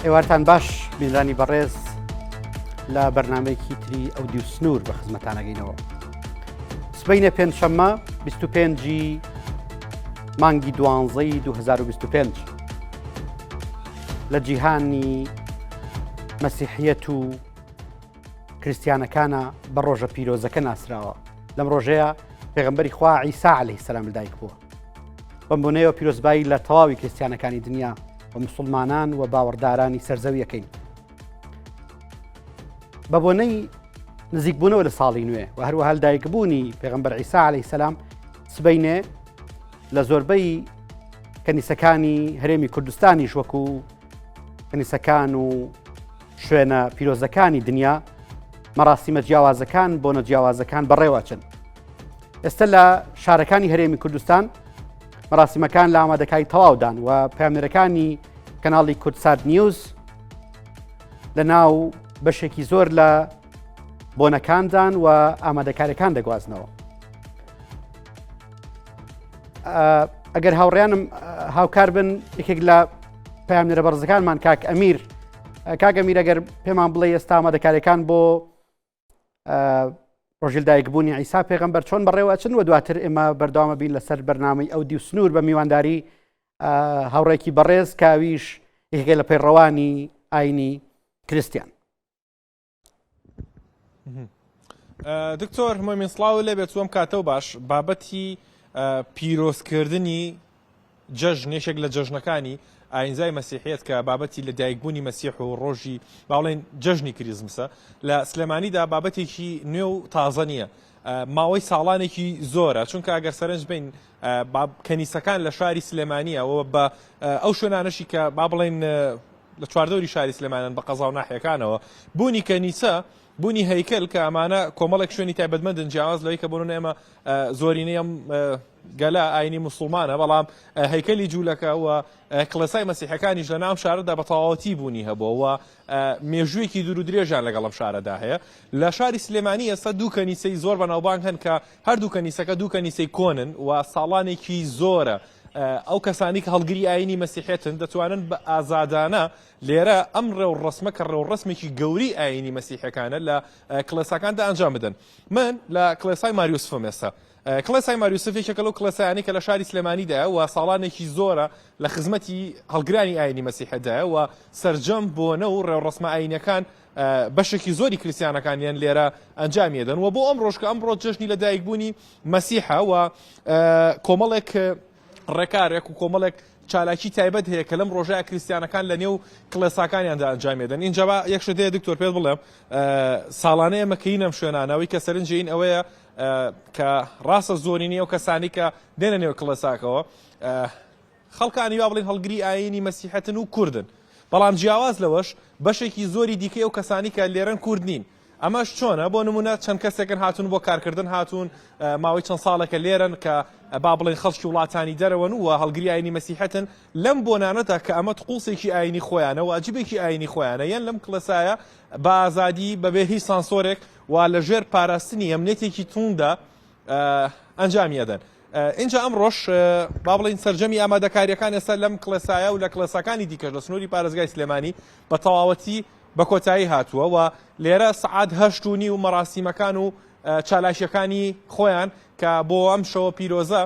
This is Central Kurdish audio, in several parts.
ئێوارتان باش میزانی بەڕێز لە بەرنامەیەکی تری ئەودیو سنوور بە خزمەتانەگەینەوە. سبەینە پێنجشەممە 25 مانگی 12 2025 لە جیهانی مەسیحیەت و کریستیانەکانە بە ڕۆژە پیرۆزەکە ناسراوە. لەم ڕۆژەیە پێغەمبەری خوا عیسا عەلەیهی سەلام لەدایک بووە. بەم بوونەیەوە پیرۆزبایی لە تەواوی کریستیانەکانی دنیا و مسلمانان و باوەڕدارانی سەرزەویەکەین. بە بۆنەی نزیکبوونەوە لە ساڵی نوێ و هەروەها لەدایکبوونی پێغەمبەر عیسا عەلەیهی سەلام سبەینێ لە زۆربەی کەنیسەکانی هەرێمی کوردستانیش وەکو کەنیسەکان و شوێنە پیرۆزەکانی دنیا مەراسیمە جیاوازەکان بۆ نەجیاوازەکان بەڕێواچن. ئێستا لە شارەکانی هەرێمی کوردستان مەراسیمەکان لە ئامادەکاری تەواودان و پامێرەکانی کەناڵی کورتسات نیوز لە ناو بەشێکی زۆر لە بۆنەکاندان و ئامادەکاریەکان دەگوازنەوە. ئەگەر هاوڕێیانم هاوکار بن یەکێک لە پامێرە بەڕزەکانمان کاک ئەمیر ئەگەر پێمان بڵێ ئێستا ئامادەکاریەکان بۆ ڕۆژی لەدایکبوونی عیسا پێغەمبەر چۆن بەڕێوەچن و دواتر ئێمە بەردەوامە بین لەسەر بەرنامەی ئەودیو سنوور بە میوانداری هاوڕێکی بەڕێز کاویش یەکێک لە پەیڕەوانی ئاینی کریستیان. دکتۆر مۆمین سڵاو لێ بێت وەم کاتەوە باش بابەتی پیرۆزکردنی جەژنێشێک لە جەژنەکانی ئاینزای مەسیحیەت کە بابەتی لە دایکبوونی مەسیح و ڕۆژی باڵێن جەژنی کریزمسە لە سلێمانیدا بابەتێکی نوێ و تازە نییە. ماوەی ساڵانێکی زۆرە چونکە ئەگەر سەرنج بین کەنیسەکان لە شاری سلێمانیەوە بە ئەو شوێنانەشی کە با بڵێن لە چواردەوری شاری سلێمانیان بە قەزا و ناحیەکانەوە بوونی کەنیسە بوونی هەیکل کە ئەمانە کۆمەڵێک شوێنی تایبەتمەندن جیاواز لەوەی کە بۆنە ئێمە زۆرینەی ئەم گەلە ئاینی مسلمانە بەڵام هەیکەلی جوولەکە و کڵێسای مەسیحەکانیش لە ناو شارەدا بە تەواوەتی بوونی هەبووە و مێژوویەکی دوور و درێژیان لەگەڵ ئەم شارەدا هەیە. لە شاری سلێمانی ئێستا دوو کەنیسەی زۆر بەناوبانگ هەن کە هەردوو کەنیسەکە دوو کەنیسەی کۆنن و ساڵانێکی زۆرە ئەو کەسانی کە هەڵگری ئاینی مەسیحێتن دەتوانن بە ئازادانە لێرە ئەم ڕێوڕسمە کە ڕێوڕسمێکی گەوری ئاینی مەسیحەکانە لە کڵێساکاندا ئەنجام بدەن. من لە کڵێسای ماریوسفم ئێستا کڵێسای ماریوسف یەکێکە لەو کڵێسایانی کە لە شاری سلێمانیدایە و ساڵانێکی زۆرە لە خزمەتی هەڵگرانی ئاینی مەسیحەدایە و سەرجەم بۆنە و ڕێوڕسمە ئاینەکان بەشێکی زۆری کریستیانەکانیان لێرە ئەنجامیدەن و بۆ ئەم ڕۆژکە ئەمڕۆ جەژنی لە دایکبوونی مەسیحە و کۆمەڵێک ڕێکارێک و کۆمەڵێک چالاکی تایبەت هەیە کە لەم ڕۆژەیە کریستیانەکان لە نێو کڵێساکانیاندا ئەنجامێدەن. اینجا یەک شتەیە دکتۆر پێت بڵێم ساڵانەیە مەکەین ئەم شوێنانەوەی کە سەرنجین ئەوەیە کە ڕاستە زۆرینی ئەو کەسانی کە دێنە نێو کڵێساکەوە خەڵکانی وا بڵێن هەڵگری ئاینی مەسیحەتن و کوردن بەڵام جیاواز لەوەش بەشێکی زۆری دیکەی ئەو کەسانی کە لێرەن کورد نین. ئەمەش چۆنە بۆ نمونە چەند کەسێکن هاتوون بۆ کارکردن هاتوون ماوەی چەند ساڵێکە لێرن کە با بڵێن خەڵکی وڵاتانی دەرەوەن و هەڵگری ئاینی مەسیحەتن لەم بۆنانەدا کە ئەمە قوڵسێکی ئاینی خۆیانە و ئەجیبێکی ئاینی خۆیانە یان لەم کڵێسایە بە ئازادی بەبێ هیچ سانسۆرێک و لەژێر پاراستنی ئەمنێتێکی تووندا ئەنجامیەدەن. اینجا ئەم ڕۆژ با بڵێن سەرجەمی ئامادەکاریەکان ئێستا لەم کڵێسایە و لە کڵێساکانی دیکەش لە سنووری پارێزگای سلێمانی بە تەواوەتی بە کۆتایی هاتووە و لێرە سەعات 8:30 و مەراسیمەکان و چالاشیەکانی خۆیان کە بۆ ئەم شەوە پیرۆزە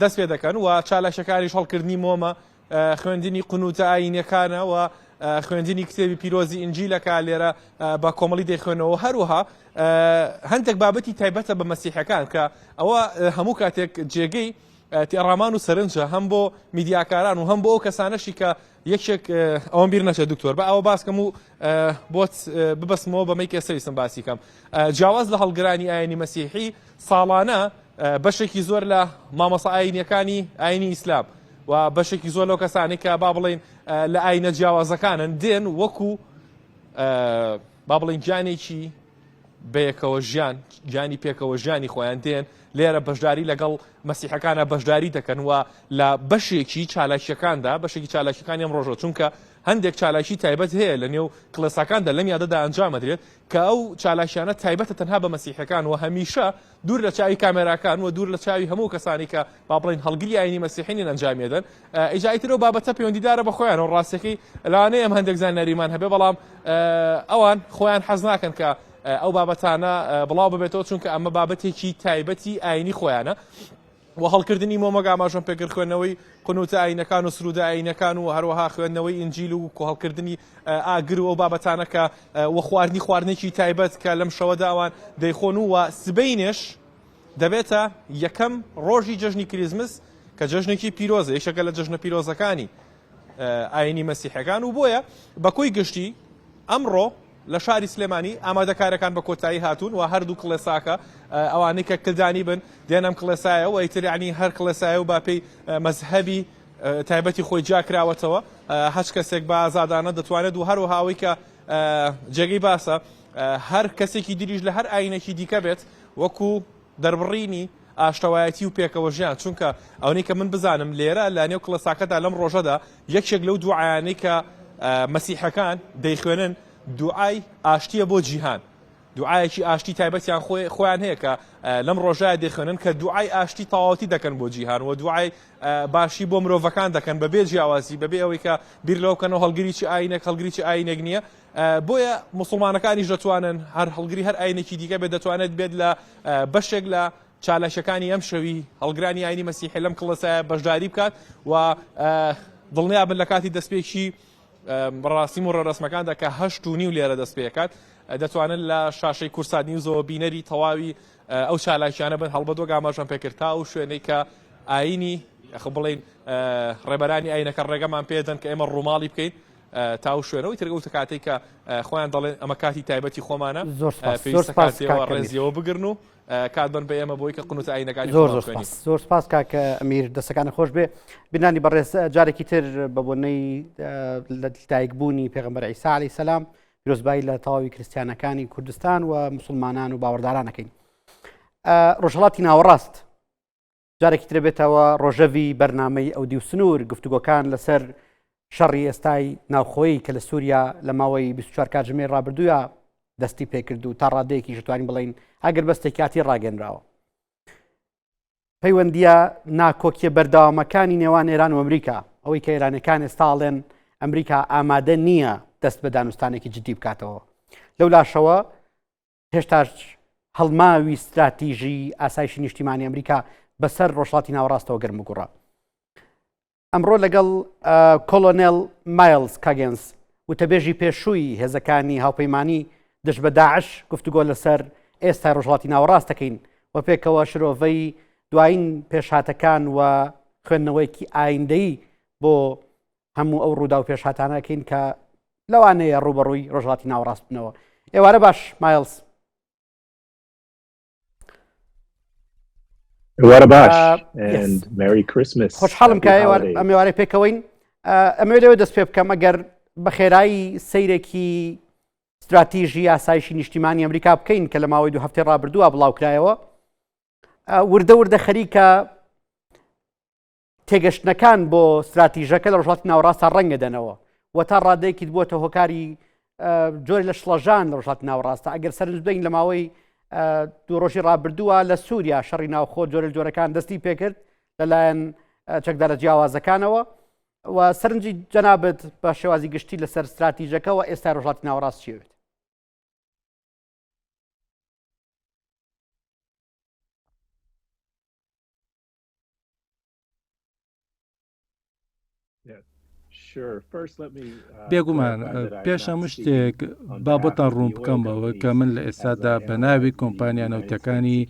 دەست پێ دەکەن و چالاشەکانیش هەڵکردنی مۆمە خوێندنی قونوتە ئاینیەکانە و خوێندنی کتێبی پیرۆزی ئینجیلەکە لێرە بە کۆمەڵی دەیخوێنەوە هەروەها هەندێک بابەتی تایبەتە بە مەسیحەکان کە ئەوە هەموو کاتێک جێگەی تێڕامان و سەرنجە هەم بۆ میدیاکاران و هەم بۆ ئەو کەسانەشی کە یەکێک ئەوەم بیر نەچێت دکتۆر بە ئەوە باسکەم و بۆت ببەسمەوە بەمەی کێسەویستم باسی کەم جیاواز لە هەڵگرانی ئاینی مەسیحی ساڵانە بەشێکی زۆر لە مامەسە ئاینیەکانی ئاینی ئیسلام و بەشێکی زۆر لەو کەسانی کە با بڵێن لە ئاینە جیاوازەکانن دێن وەکو با بڵێن گیانێکی بەیەکەوە گیانی پێکەوە ژیانی خۆیان دێن لێرە بەشداری لەگەڵ مەسیحەکانە بەشداری دەکەن و لە بەشێکی چالاکیەکاندا بەشێکی چالاکیەکانی ئەم ڕۆژە چونکە هەندێک چالاکی تایبەت هەیە لە نێو کڵێساکاندا لەم یادەدا ئەنجامەدرێت کە ئەو چالاکیانە تایبەتە تەنها بە مەسیحەکان و هەمیشە دوور لە چاوی کامێراکان و دوور لە چاوی هەموو کەسانی کە با بڵین هەڵگری ئاینی مەسیحینی ئەنجامێدەن ئیجایترەوە بابەتە پەیوەندیدارە بە خۆیان و ڕاستەکەی لەوانەیە ئەم هەندێک زانیاریمان هەبێ بەڵام ئەوان خۆیان حەز ناکەن کە ئەو بابەتانە بڵاو ببێتەوە چونکە ئەمە بابەتێکی تایبەتی ئاینی خۆیانە و هەڵکردنی مۆمەگا ئاماژەم پێکرد خوێندنەوەی قونوتە ئاینەکان و سرودە ئاینەکان و هەروەها خوێندنەوەی ئینجیل و هەڵکردنی ئاگر و ئەو بابەتانە کە وە خواردنی خواردنێکی تایبەت کە لەم شەوەدا ئەوان دەیخۆن و سبەینێش دەبێتە یەکەم ڕۆژی جەژنی کریسمس کە جەژنێکی پیرۆزە یەکێکە لە جەژنە پیرۆزەکانی ئاینی مەسیحەکان و بۆیە بەکۆی گشتی ئەمڕۆ لە شاری سلێمانی ئامادەکارەکان بە کۆتایی هاتوون و هەردوو کڵێساکە ئەوانەی کە کلدانی بن دێنم کڵێسایە و ئەیتریانی هەر کڵێسایە و باپەی مەزهەبی تایبەتی خۆی جاکراوەتەوە هەچ کەسێک بە ئازادانە دەتوانێت و هەروەهاوی کە جێگەی باسە هەر کەسێکی دیریش لە هەر ئاینێکی دیکە بێت وەکو دەربڕینی ئاشتەوایەتی و پێکەوە ژیان چونکە ئەوەی کە من بزانم لێرە لە نێو کڵێساکەدا لەم ڕۆژەدا یەکێک لەو دوعایانەی کە مەسیحەکان دەیخوێنن دوعای ئاشتیە بۆ جیهان دوعایەکی ئاشتی تایبەتیان خۆیان هەیە کە لەم ڕۆژایە دەخوێنن کە دوعای ئاشتی تەواوەتی دەکەن بۆ جیهان و دوعای باشی بۆ مرۆڤەکان دەکەن بەبێ جیاوازی بەبێ ئەوەی کە بیر لەوکەنەوە هەڵگریی ئاینێک هەڵگریی ئاینێک نییە بۆیە موسڵمانەکانیش دەتوانن هەر هەڵگری هەر ئاینێکی دیکە بێت دەتوانێت بێت لە بەشێک لە چالەشەکانی ئەم شەوی هەڵگرانی ئاینی مەسیحی لەم کڵەسایە بەشداری بکات و دڵنیا بن لە کاتی دەستپێکی بەڕاستی و ڕێڕەسمەکاندا کە 8:30 لێرە دەست پێکات دەتوانن لە شاشەی کورسات نیوزەوە بینەری تەواوی ئەو چالاکیانە بن هەڵبەتۆ ئاماژەم پێکرد تا و شوێنەی کە ئاینی بڵین ڕێبەرانی ئاینەکە ڕێگەمان پێدەن کە ئێمە ڕووماڵی بکەین تا و شوێنەوەی ترگەوتە کاتێک کە خۆیان دەڵێن ئەمە کاتی تایبەتی خۆمانە پێویستە کاتێوە ڕێزیەوە بگرن و کات بن بە ئێمە بۆی کە قونوتە ئاینەکانی زۆر سپاس کاکە ئەمیر دەستەکانە خۆش بێ بینانی بەڕێز جارێکی تر بە بۆنەی لە دایکبوونی پێغەمبەر عیسی عەلەیهی سەلام پیرۆزبایی لە تەواوی کریستیانەکانی کوردستان و موسڵمانان و باوەڕدارانەکەین ڕۆژهەڵاتی ناوەڕاست جارێکی تر بێتەوە ڕۆژەوی بەرنامەی ئەودی و سنوور گفتوگۆکان لەسەر شەڕی ئێستای ناوخۆیی کە لە سووریا لە ماوەی 24 کاتژمێر ڕابردووە دەستی پێکرد و تا ڕادەیەکی شتوانین بڵین ئەگەر بەستێکاتی ڕاگەنراوە پەیوەندیە ناکۆکیە بەردەوامەکانی نێوان ئێران و ئەمریکا ئەوەی کە ئێرانەکان ئێستاڵێن ئەمریکا ئامادە نییە دەست بە دانوستانێکی جدی بکاتەوە لەو لاشەوە هێشتاش هەڵماوی استراتیژی ئاسایشی نیشتیمانی ئەمریکا بەسەر ڕۆژهەڵاتی ناوەڕاستەوە گەرم و گوڕە ئەمڕۆ لەگەڵ کۆلۆنێل مایلز کاگەنس وتەبێژی پێشووی هێزەکانی هاوپەیمانی دەست بە داعش گفتوگۆ لەسەر ئێستا ڕۆژهەڵاتی ناوەڕاست دەکەین و پێکەوە شرۆڤەی دوایین پێشهاتەکان و خوێندنەوەیکی ئایندەیی بۆ هەموو ئەو ڕوودا و پێشهاتانەکەین کە لەوانەیە ڕوبەڕووی ڕۆژهەڵاتی ناوەڕاست بنەوە ئێوارە باش مایلز What about and Merry Christmas. خۆشحاڵم کە ئەم ئێوارەی پێکەوەین ئەمە لەوێ دەست پێ بکەم ئەگەر بە خێرایی سەیرێکی استراتیژی ئاسایشی نیشتیمانی ئەمریکا بکەین کە لە ماوەی 2 هەفتەی ڕابردووە بڵاوکرایەوە وردە وردە خەریکە تێگەشتنەکان بۆ استراتیژەکە لە ڕۆژهەڵاتی ناوەڕاستە ڕەنگە دەنەوە و تا ڕادەیەکی بووەتە هۆکاری جۆری لە شڵەژان لە ڕۆژهەڵاتی ناوەڕاستە ئەگەر سەرنج بدەین لە ماوەی 2 ڕۆژی ڕابردووە لە سووریا شەڕی ناوخۆ جۆرە جۆرەکان دەستی پێکرد لەلایەن چەکدارە جیاوازەکانەوە و سەرنجی جەنابەت بە شێوازی گشتی لەسەر استراتیژەکەەوە ئێستا ڕۆژهەڵاتی ناوەڕاست چێوێت بێگومان پێشەمە شتێک بابەتان ڕوون بکەمەوە کە من لە ئێستادا بە ناوی کۆمپانیا نەوتەکانی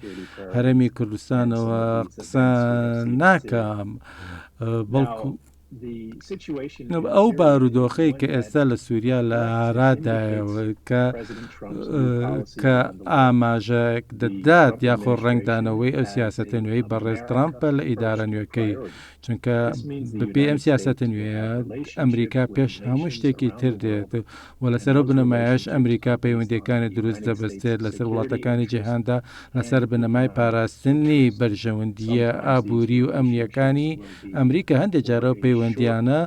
هەرێمی کوردستانەوە قسە ناکەم بەڵکو ئەو بارودۆخەی کە ئێستا لە سووریا لە ئارادایەوە کە ئاماژەیەک دەدات یاخۆ ڕنگدانەوەی ئەو سیاسەتە نوێی بەڕێز ترامپە لە ئیدارە نوێەکەی چونکە بەپێی ئەم سیاسەتە نوێیە ئەمریکا پێش هەموو شتێکی تر دێت و لەسەر بنەمایش ئەمریکا پەیوەندیەکانی دروست دەبەستێت لەسەر وڵاتەکانی جیهاندا لەسەر بنەمای پاراستنی بەرژەوەندیە ئابووری و ئەمنیەکانی ئەمریکا هەندێک جارە پەیوەندیانە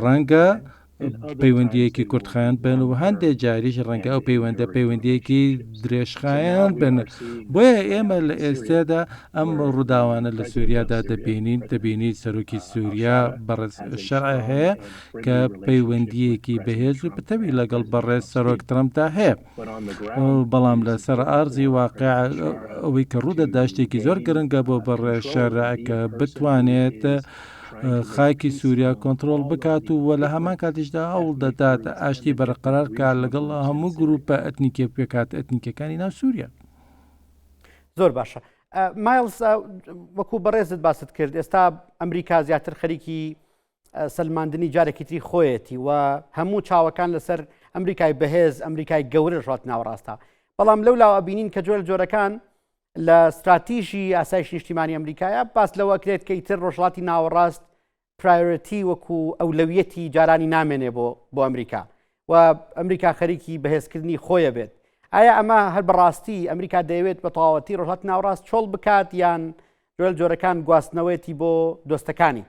ڕەنگە پەیوەندیەکی کورتخایان بن و هەندێک جاریش ڕەنگە ئەو پەیوەندیەکی درێژخایان بن بۆیە ئێمە لە ئێستادا ئەم ڕووداوانە لە سووریادا دەبینی سەرۆکی سووریا بەڕێز شەرع هەیە کە پەیوەندیەکی بەهێز و پتەوی لەگەڵ بەڕێز سەرۆک ترامپدا هەیە بەڵام لەسەر ئارزی واقع ئەوەی کە ڕوودەدا شتێکی زۆر گرنگە بۆ بەڕێز شەرع کە بتوانێت خاکی سووریا کۆنتترۆل بکات و لە هەمان کاتیشدا هەوڵ دەدات ئاشتی بەرەقەرار کار لەگەڵ هەموو گروپە ئەتنیکە پێکات ئەتنیکەکانی ناو سووریا. زۆر باشە. مایلز وەکو بەڕێزت باست کرد ئێستا ئەمریکا زیاتر خەریکی سەلماندنی جارێکی تری خۆیەتی و هەموو چاوەکان لەسەر ئەمریکای بەهێز ئەمریکای گەورە ڕات ناوەڕاستە بەڵام لەولاوە بینین کە جۆرەکان لە استراتیژی ئاسایشی نیشتیمانی ئەمریکایە باس لەوە کرێت کە ئیتر ڕۆژهەڵاتی ناوەڕاست پرایۆرەتی وەکو ئەولەویەتی جارانی نامێنێ بۆ ئەمریکا و ئەمریکا خەریکی بەهێزکردنی خۆیە بێت. ئایا ئەمە هەر بەڕاستی ئەمریکا دەیەوێت بە تەواوەتی ڕۆژهەڵاتی ناوەڕاست چۆڵ بکات یان جۆرەکان گواستنەوەیەتی بۆ دۆستەکانی؟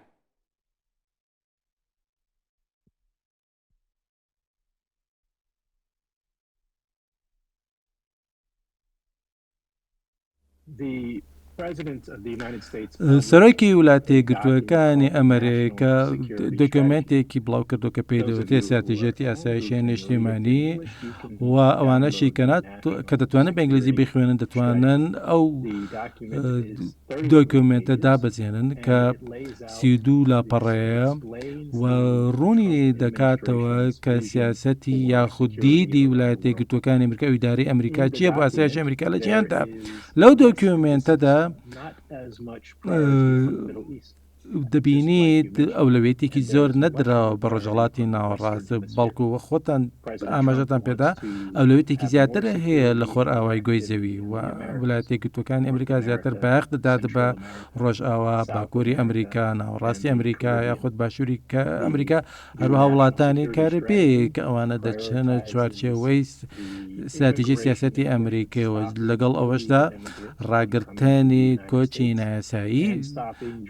سەرۆکی وڵاتی یەکگرتووەکانی ئەمریکا دۆکمنتێکی بڵاو کردو کە پێی دەوترێت استراتیژیەتی ئاسایشی نیشتیمانی و ئەوانەشی کە دەتوانن بە ئینگلیزی بخوێنن دەتوانن ئەو دۆکمنتە دابەزێنن کە 32 لاپەڕەیە و ڕوونی دەکاتەوە کە سیاسەتی یاخودیدی وڵایەتە یەکگرتووەکانی ئەمریکا و ئیدارەی ئەمریکا چییە بۆ ئاسایشی ئەمریکا لە جیهاندا. لەو دۆکمنتەدا دەبینیت ئەولەوێتێکی زۆر نەدراوە بە ڕۆژهەڵاتی ناوەڕاست بەڵکو وە خۆتان ئاماژەتان پێدا ئەولەوێتێکی زیاتر هەیە لە خۆر ئاوای گۆی زەوی و وڵایەتە یەکگرتووەکانی ئەمریکا زیاتر بایەخ دەدات بە ڕۆژئاوا باکووری ئەمریکا ناوەڕاستی ئەمریکا یاخود باشووری ئەمریکا هەروەها وڵاتانی کارەبێ کە ئەوانە دەچنە چوارچێوەی استراتیژی سیاسەتی ئەمریکەوە لەگەڵ ئەوەشدا ڕاگررتنی کۆچی نایاسایی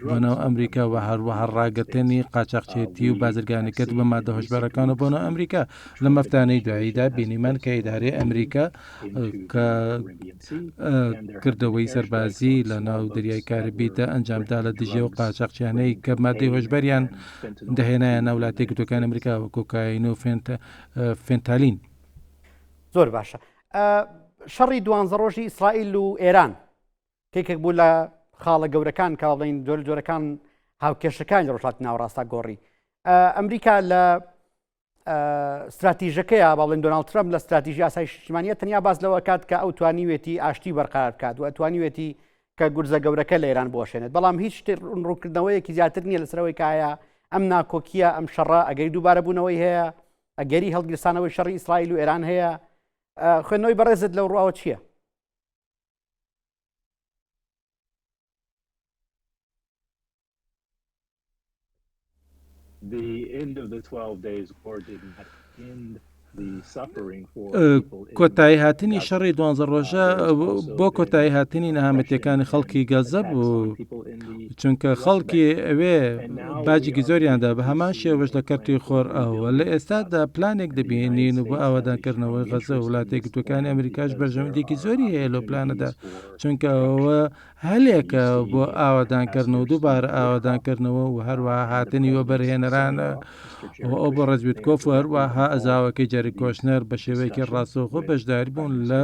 بۆنەوە ئەمریکا و هەروەها ڕاگررتنی قاچاقچێتی و بازرگانیکرد بە مادە هۆشبەرەکانە بۆنەوە ئەمریکا لە مەفتانەی دواییدا بینیمان کە ئیدارەی ئەمریکا کە کردەوەی سەربازی لە ناو دەریای کاربیدا ئەنجامدا لە دژێ و قاچاقچیانەی کە مادەی هۆشبەریان دەهێنایە ناو وڵاتە یەکگرتووەکانی ئەمریکا وە کۆکاین و فێنتالین. زۆر باشە. شەڕی 12 ڕۆژی ئیسرائیل و ئێران تێکێک بوو لە خاڵە گەورەکان کە بڵین جۆرەکان هاوکێشەکانی ڕۆژهەڵاتی ناوەڕاستە گۆڕی. ئەمریکا لە استراتیژەکەیە باڵێن دۆناڵد ترامپ لە استراتیژی ئاسایشی نیشتیمانیە تەنیا باز لەوە کات کە ئەو توانیوێتی ئاشتی بەرقرار بکات و ئەتوانیوێتی کە گورزە گەورەکە لە ئێران بۆشێنێت بەڵام هیچ ڕوونکردنەوەیەکی زیاتر نییە لەسەرەوەی کایە ئەم ناکۆکیە ئەم شەڕە ئەگەری دووبارە بوونەوەی هەیە ئەگەری هەڵگرستانەوەی شەڕی ئیسرائیل و ئێران هەیە. خوێندنەوەی بەڕێزت لەو ڕواوە چییە؟ کۆتایی هاتنی شەڕی 12 ڕۆژە بۆ کۆتایی هاتنی نەهامەتیەکانی خەڵکی گەزە بوو چونکە خەڵکی ئەوێ باجێکی زۆریاندا بە هەمان شێوەش لە کەرتی خۆر ئەوە لە ئێستادا پلانێک دەبینین و بۆ ئاوادانکردنەوەی غەزە وڵاتە یەکگرتووەکانی ئەمریکاش بەرژەوەندێکی زۆری هەیە لەو پلانەدا چونکە ئەوە هەلێکە بۆ ئاوادانکردنەوە دووبارە ئاوادانکردنەوە و هەروەها هاتنی وە بەرهێنەرانە ئەو بۆ ڕێزبێتکۆف و هەروەها ئەزاوەکەی جەری کۆشنەر بە شێوەیەکی ڕاستەوخۆ بەشداری بوون لە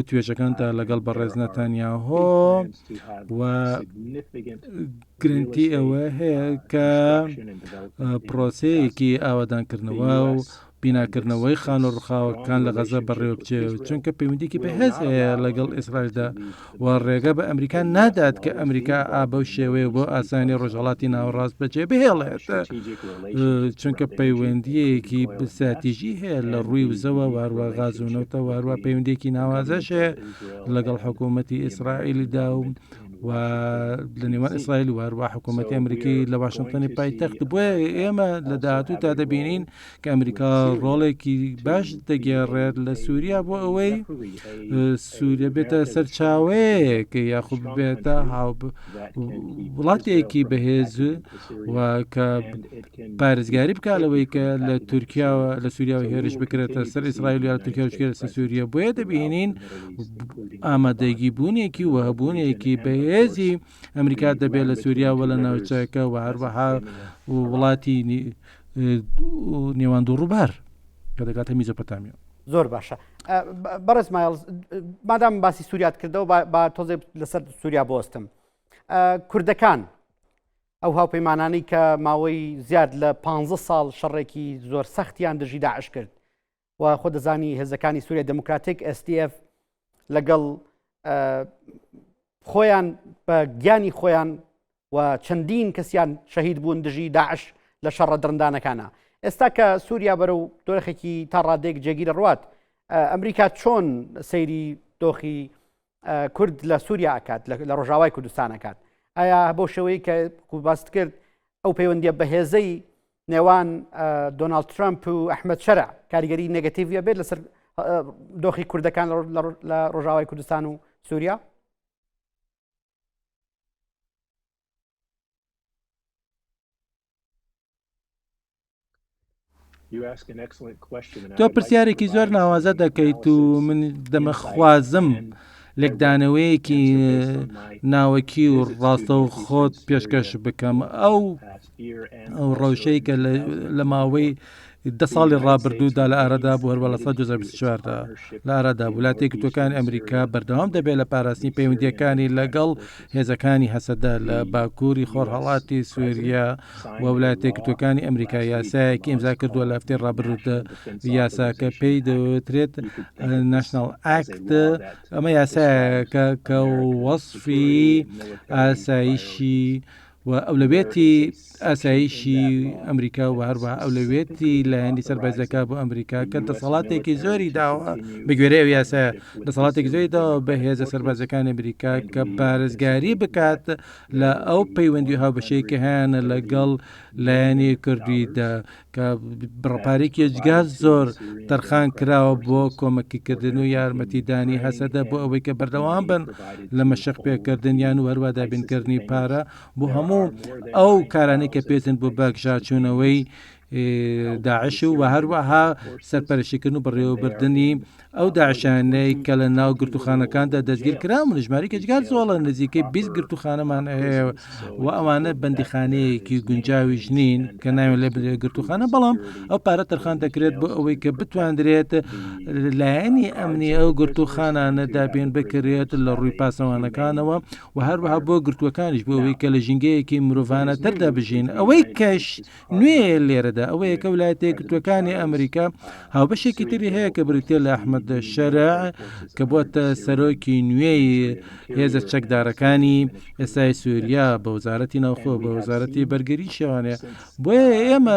توێژەکاندا لەگەڵ بەڕێز نەتانیاهۆ و گرنگی ئەوە هەیە کە پرۆسەیەکی ئاوادانکردنەوە و بیناکردنەوەی خان و ڕخاوەکان لە غەزە بەڕێوە بچێت چونکە پەیوەندیکی بەهێز هەیە لەگەڵ ئیسرائیلدا و ڕێگە بە ئەمریکا نادات کە ئەمریکا ئابە و شێوەیە بۆ ئاسانی ڕۆژهەڵاتی ناوەڕاست بەجێ بهێڵێت چونکە پەیوەندیەکی استراتیژی هەیە لە ڕووی وزەوە واروە غاز و نەوتە واروە پەیوەندێکی ناوازەش هەیە لەگەڵ حکوومەتی ئیسرائیلیدا و لە نێوان ئیسرائیل و هەروە حکوومەتی ئەمریکی لە واشنگتنی پایتەخت بۆیە ئێمە لە داهاتوو تا دەبینین کە ئەمریکا ڕۆڵێکی باش دەگێڕێت لە سووریا بۆ ئەوەی سووریا بێتە سەرچاوەیەک یاخود بێتە وڵاتێکی بەهێز و کە پارێزگاری بکات لەوەی کە لە تورکیاوە لە سووریاوە هێرش بکرێتە سەر ئیسرائیل یا تورکیا لە سووریا بۆیە دەبینین ئامادەگی بوونێکی و هەبوونێکی بەهێزی ئەمریکا دەبێت لە سووریا و لە ناوچەکە و هەروەها وڵاتی نێوان دوو ڕووبار کە دەکاتە میزۆپۆتامیا. زۆر باشە بەڕێز مایڵز مادام باسی سووریات کردەوە با تۆزێ لەسەر سووریا بۆستم کوردەکان ئەو هاوپەیمانانی کە ماوەی زیاد لە 15 ساڵ شەڕێکی زۆر سەختیان دژی داعش کرد و خۆ دەزانی هێزەکانی سووریا دموکراتیک SDF لەگەڵ خۆیان بە گیانی خۆیان و چەندین کەسیان شەهید بوون دژی داعش لە شەڕە درندانەکانە. ئێستا کە سووریا بەرەو دۆرەخێکی تا ڕادێک جێگیرە ڕوات ئەمریکا چۆن سەیری دۆخی کورد لە سووریا ئەکات لە ڕۆژاوای کوردستان ئەکات؟ ئایا بۆ شێوەیە کە باست کرد ئەو پەیوەندیە بەهێزەی نێوان دۆناڵد ترامپ و ئەحمەد شەرع کاریگەری نێگەتیڤە بێت لەسەر دۆخی کوردەکان لە ڕۆژاوای کوردستان و سووریا؟ تۆ پرسیارێکی زۆر ناوازە دەکەیت و من دەمەخوازم لێکدانەوەیەکی ناوەکی و ڕاستە و خۆت پێشکەش بکەم ئەو ڕەوشەی کە لە ماوەی 10 ساڵی ڕابردوودا لە ئارەدا بوو هەروە لە 2024دا لە ئارەدا وڵاتێکی تۆکانی ئەمریکا بەردەوام دەبێت لە پاراستنی پەیوەندیەکانی لەگەڵ هێزەکانی هەسەدا لە باکووری خۆرهەڵاتی سووریا و وڵاتێکی تۆکانی ئەمریکا یاسایەکی ئیمزا کردووە لە هەفتەی ڕابردوودا یاساکە پێی دەوترێت ناشنال ئاکت ئەمە یاسایەکە کە وەسفی ئاسایشی و ئەولەوێتی ئاسایشی ئەمریکا و هەروە ئەولەوێتی لایەنی سەربازەکە بۆ ئەمریکا کە دەسەڵاتێکی زۆری داوە بەگوێرە ئەو یاسایە دەسەڵاتێکی زۆری داوە بە هێزە سەربازەکانی ئەمریکا کە پارێزگاری بکات لە ئەو پەیوەندی هاوبەشەیەکی هیانە لەگەڵ لایەنی کوردیدا کە بڕپارێکی جگاز زۆر تەرخان کراوە بۆ کۆمەکیکردن و یارمەتیدانی هەسەدا بۆ ئەوەی کە بەردەوام بن لە مەشق پێکردنیان و هەروە دابینکردنی پارە بۆ هەموو ئەو کارانەی کە پێزن بۆ بەگژاچوونەوەی داعش و هەروەها سەرپەرشتیکردن و بەڕێوەبردننی ئەو داعشانەی کە لە ناو گرتوخانەکاندا دەستگیر کرامون ژمارەی کەجگار زۆڵە نزیکەی 20 گرتوخانەمان هەیە و ئەوانە بەندیخانەیەکی گونجاویش نین کە ناوێت لێ گرتوخانە بەڵام ئەو پارە تەرخان دەکرێت بۆ ئەوەی کە بتواندرێت لایەنی ئەمنی ئەو گرتوخانانە دابین بکرێت لە ڕووی پاسەوانەکانەوە و هەروەها بۆ گرتوەکانیش بۆ ئەوەی کە لە ژینگەیەکی مرۆڤانە تەردا بژین ئەوەی کەش نوێ لێرەدا ئەوەیە کە وڵاتێک گرتوەکانی ئەمریکا هاوبەشێکی تری هەیە کە بریتێ لە ئەحمەد شەرع کە بۆتە سەرۆکی نوێی هێزە چەکدارەکانی ئێستای سووریا بە وەزارەتی ناوخۆ بە وەزارەتی بەرگەری شێوانەیە بۆیە ئێمە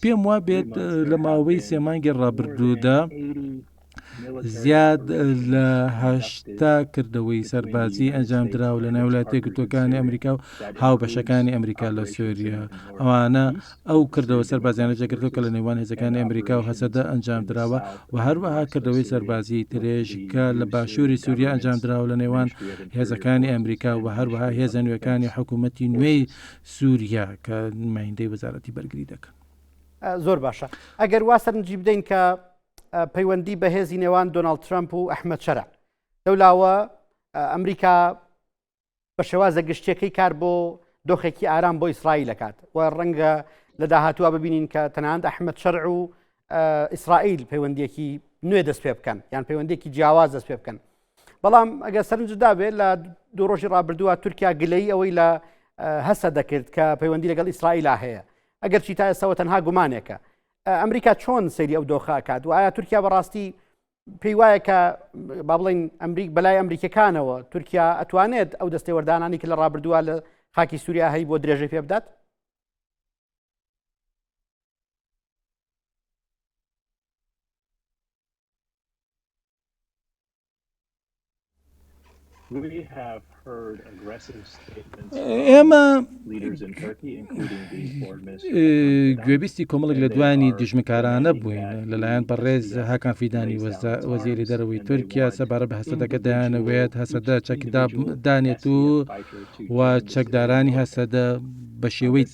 پێم وا بێت لە ماوەی 3 مانگی ڕابردوودا زیاد لە 80 کردەوەی سەربازی ئەنجام دراوە لە ناوڵاتێک گرتوەکانی ئەمریکا و هاوبەشەکانی ئەمریکا لە سووریا ئەوانە ئەو کردەوە سەربازیانە جێگرتووە کە لە نێوان هێزەکانی ئەمریکا و هەسەدا ئەنجام دراوە و هەروەها کردەوەی سەربازی ترێژ کە لە باشووری سووریا ئەنجام دراوە لە نێوان هێزەکانی ئەمریکا و هەروەها هێزە نوێەکانی حکوومەتی نوێی سووریا کە نمایندەی وەزارەتی بەرگری دەکەن. زۆر باشە ئەگەر وا سەرنجی بدەین کە پەیوەندی بەهێزی نێوان دۆناڵد ترامپ و ئەحمەد شەرع لەولاوە ئەمریکا بە شێوازە گشتیەکەی کار بۆ دۆخێکی ئارام بۆ ئیسرائیل دەکات و ڕەنگە لە داهاتووە ببینین کە تەنانەت ئەحمەد شەرع و ئیسرائیل پەیوەندیەکی نوێ دەست پێ بکەن یان پەیوەندیەکی جیاواز دەست پێ بکەن بەڵام ئەگەر سەرنجدا بێت لە دوو ڕۆژی ڕابردووە تورکیا گلەی ئەوەی لە هەسە دەکرد کە پەیوەندی لەگەڵ ئیسرائیلا هەیە ئەگەر چی تا ئێستاوە تەنها گومانێکە ئەمریکا چۆن سەیری ئەو دۆخە کات و ئایا تورکیا بەڕاستی پێی وایە کە با بڵین بەلای ئەمریکەکانەوە تورکیا ئەتوانێت ئەو دەستەی وەردانانی کە لە ڕابردووە لە خاکی سووریا هەی بۆ درێژەی پێ بدات؟ ئێمە گوێبیستی کۆمەڵک لە دوانی دژمکارانە بووین لەلایەن بەڕێز هاکان فیدانی وەزیری دەرەوەی تورکیا سەبارە بە هەسەدەکە دایانەوێت هەسەدە چەکدانێت و چەکدارانی هەسەدە بە شێوەی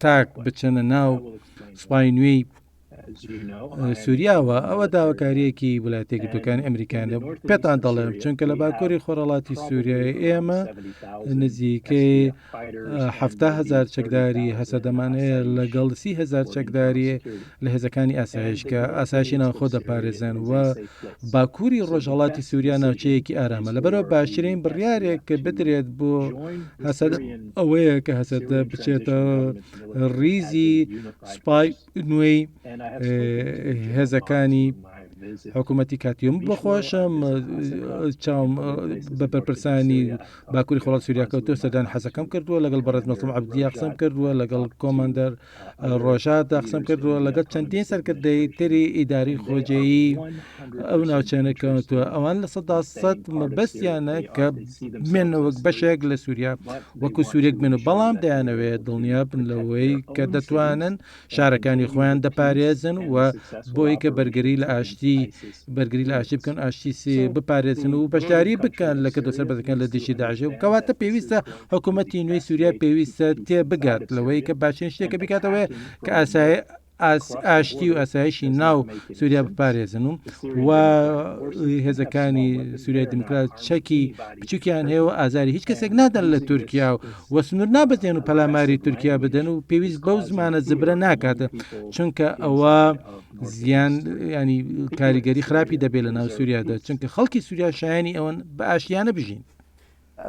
تاک بچنە ناو سوپای نوێی سووریاوە. ئەوە داواکاریەکی وڵاتێکی دوکانی ئەمریکانە پێتان دەڵێم چونکە لە باکووری خۆرەڵاتی سووریای ئێمە نزیکەی 7,000 چەکداری هەسەدەمانەیە لەگەڵ 30,000 چەکداری لە هێزەکانی ئاسایشکە ئاسایشی ناوخۆ دەپارێزن و باکووری ڕۆژهەڵاتی سووریا ناوچەیەکی ئارامە لەبەرەوە باشترین بڕیارێک کە بدرێت بۆ هەسەد ئەوەیە کە هەسەدە بچێتە ریزی سوپای نوێی هێزەکانی حکوومەتی کاتیوم بخۆشم چاوم بە بەرپرسانی باکووری خۆڵات سووریا کەوتۆ سەردان حەزەکەم کردووە لەگەڵ بەڕێز مەسڵوم عەبدیا قسەم کردووە لەگەڵ کۆماندەر ڕۆژادا قسەم کردووە لەگەڵ چەندین سەرکردەی تری ئیداری خۆجێیی ئەو ناوچانە کەوتووە ئەوان لە 100% مەبەستیانە کە بمێنەوە بەشێک لە سووریا وەکو سوورێک بێن و بەڵام دەیانەوێت دڵنیا بن لەوەی کە دەتوانن شارەکانی خۆیان دەپارێزن و بۆی کە بەرگری لە ئاشتی بکەن ئاشتی بپارێزن و بەشداری بکەن لە کە دۆسەر بەدەکەن لە دیشی داژێ و کەواتە پێویستە حکوومەتی نوێی سووریا پێویستە تێ بگات لەوەی کە باشترین شتێکە بکاتەوە کە ئاشتی و ئاسایشی ناو سووریا بپارێزن و هێزەکانی سووریای دموکرات چەکی بچووکیان هەیە و ئازاری هیچ کەسێک نادەن لە تورکیا و سنوور نابەزێن و پەلاماری تورکیا بدەن و پێویست بەو زمانە زبرە ناکاتە چونکە ئەوە زیان ینی کاریگەری خراپی دەبێت لە ناو سووریادا چونکە خەڵکی سووریا شایانی ئەوەن بە ئاشتیانە بژین.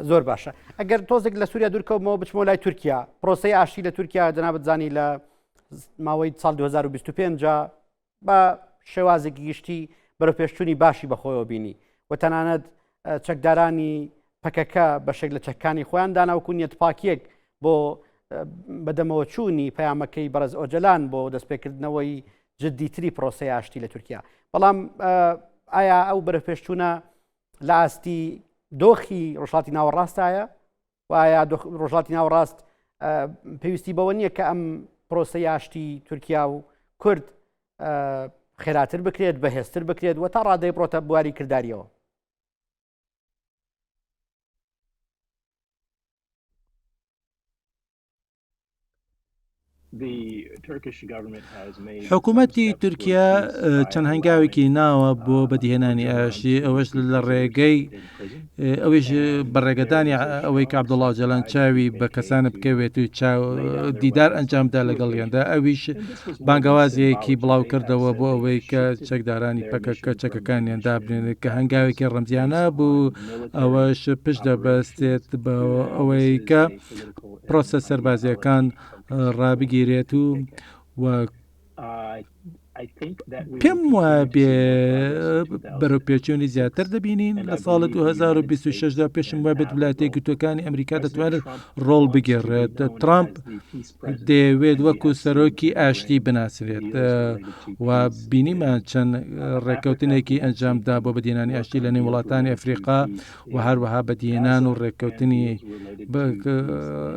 زۆر باشە ئەگەر تۆزێک لە سووریا دوورکەوتەوە بچمەوە لای تورکیا پرۆسەی ئاشتی لە تورکیا جەنابەت زانی لە ماوەی ساڵ 2025 بە شێوازێکی گشتی بەرەو پێشچوونی باشی بەخۆیەوە بینی و تەنانەت چەکدارانی پەکەکە بەشێک لە چەکانی خۆیان داناوکو نیەتپاکیەک بۆ بەدەمەوە چوونی پەیامەکەی بەرز ئۆجەلان بۆ دەستپێکردنەوەی جددیتری پرۆسەی ئاشتی لە تورکیا. بەڵام ئایا ئەو بەرە پێشچوونە لە ئاستی دۆخی ڕۆژهەڵاتی ناوەڕاستایە و ئایا ڕۆژهەڵاتی ناوەڕاست پێویستی بەوە نییە کە ئەم پرۆسەی ئاشتی تورکیا و کورد خێراتر بکرێت بەهێزتر بکرێت و تا ڕادەی بڕۆتە بواری کردداریەوە؟ حکوومەتی تورکیا چەند هەنگاوێکی ناوە بۆ بەدیهێنانی ئاشتی ئەوەش لە ڕێگەی ئەوەش بەڕێگەدانی ئەوەی کە عەبدوڵڵا ئۆجەلان چاوی بە کەسانە بکەوێت و دیدار ئەنجامدا لەگەڵیاندا ئەویش بانگەوازیەکی بڵاو کردەوە بۆ ئەوەی کە چەکدارانی پەکەکە چەکەکانیان دابنێت کە هەنگاوێکی ڕەمزیانە بوو ئەوەش پشت دەبەستێت بە ئەوەی کە پرۆسە سەربازیەکان ڕابگیرێت و پێم وایە بەرەو پێچوونی زیاتر دەبینین لە ساڵ 2026دا پێشم وای بێت وڵاتێکی یەکگرتووەکانی ئەمریکا دەتوانێت ڕۆڵ بگێڕێت. ترامپ دەیەوێت وەکو سەرۆکی ئاشتی بناسرێت و بینیمان چەند ڕێککەوتنێکی ئەنجامدا بۆ بەدیێنانی ئاشتی لە نێو وڵاتانی ئەفریقا و هەروەها بەدیێنان و ڕێککەوتنی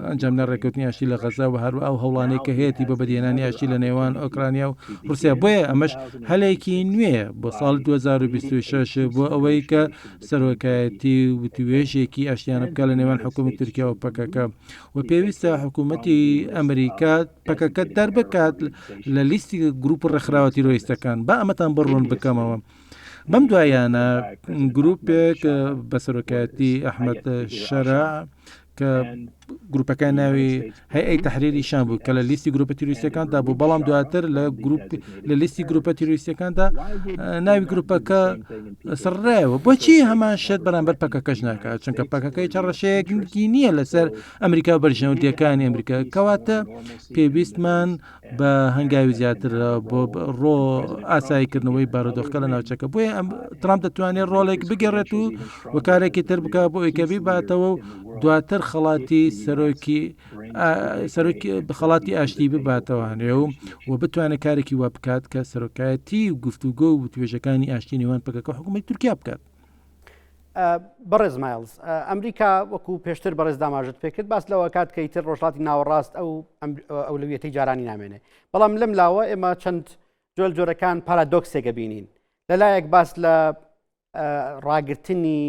ئەنجامدا ڕێککەوتنی ئاشتی لە غەزا و هەروە ئەو هەوڵانەی کە هەیەی بۆ بەدیێنانی ئاشتی لە نێوان ئۆکرانیا و رووسیا. بۆیە ئەمەش هەلێکی نوێ بۆ ساڵ 2026 بۆ ئەوەی کە سەرۆکایەتی وتوێژێکی ئاشتیانە بکە لە نێوان حکوومەتی تورکیا و پەکەکە و پێویستە حکوومەتی ئەمریکا پەکەکە دەربکات لە لیستی گروپ ڕێکخراوە تیرۆریستەکان. با ئەمەتان بڕۆن بکەمەوە. بەم دوایانە گروپێک بە سەرۆکایەتی ئەحمەد شەرع کە گروپەکان ناوی هەیئەی تەحریری شام بوو کە لە لیستی گروپە تیرۆریستەکاندا بوو، بەڵام دواتر لە لیستی گروپە تیرۆریستەکاندا ناوی گروپەکە سڕایەوە. بۆچی هەمان شت بەرامبەر پەکەکەش ناکات؟ چونکە پەکەکەی چڕەشەیەکی نییە لەسەر ئەمریکا و بەرژەوندیەکانی ئەمریکا، کەواتە پێویستمان بە هەنگاوی زیاتر بۆ ڕۆ ئاساییکردنەوەی بارودۆخەکە لە ناوچەکە. بۆیە ترامپ دەتوانێت ڕۆڵێک بگەڕێت و وەکارێکی تر بکە بۆ ئەوەی کە بیباتەوە و دواتر خەڵاتی سەرۆکی خەڵاتی ئاشتی بباتەوانێ و بتوانێت کارێکی وا بکات کە سەرۆکایەتی و گفتوگۆ و توێژەکانی ئاشتی نێوان پەکەکە حکوومەتی تورکیا بکات. بەڕێز مایلز، ئەمریکا وەکو پێشتر بەڕێز داماژت پێکرد باس لەوە کات کە ئیتر ڕۆژهەڵاتی ناوەڕاست ئەو ئەولەویەتەی جارانی نامێنێ، بەڵام لەم لاوە ئێمە چەند جۆرەکان پارادۆکسێکە بینین. لەلایەک باس لە ڕاگررتنی